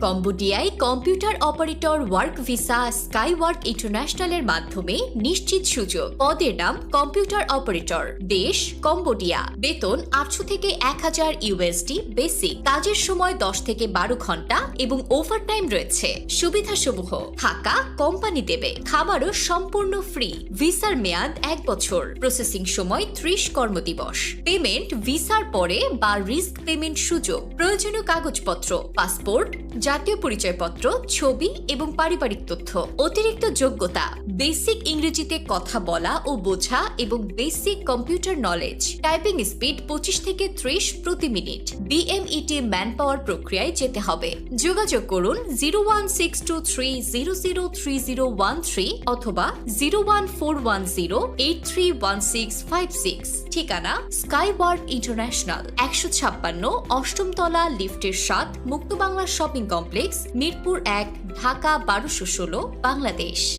কম্বোডিয়ায় computer operator work visa স্কাইওয়ার্ক ইন্টারন্যাশনালের মাধ্যমে নিশ্চিত সুযোগ। পদের নাম কম্পিউটার অপারেটর। দেশ কম্বোডিয়া। বেতন 800 থেকে 1000 ইউএসডি বেসিক। কাজের সময় 10 থেকে 12 ঘন্টা এবং ওভারটাইম রয়েছে। সুবিধাসমূহ: থাকা কোম্পানি দেবে, খাবারও সম্পূর্ণ ফ্রি। ভিসার মেয়াদ 1 বছর। প্রসেসিং সময় 30 কর্মদিবস। পেমেন্ট ভিসার পরে বা রিস্ক পেমেন্ট সুযোগ। প্রয়োজনীয় কাগজপত্র: পাসপোর্ট, জাতীয় পরিচয়পত্র, ছবি এবং পারিবারিক তথ্য। অতিরিক্ত যোগ্যতা: বেসিক ইংরেজিতে কথা বলা ও বোঝা এবং basic computer knowledge. Typing speed 25 থেকে 30 প্রতি মিনিট। বিএমইটি ম্যান পাওয়ার প্রক্রিয়ায় যেতে হবে। যোগাযোগ করুন 01623003013 অথবা 01410831656। ঠিকানা স্কাইওয়ার্ক ইন্টারন্যাশনাল, 156 অষ্টম তলা, লিফটের 7, মুক্ত বাংলা শপিং কমপ্লেক্স, মিরপুর 1, ঢাকা 1216, বাংলাদেশ।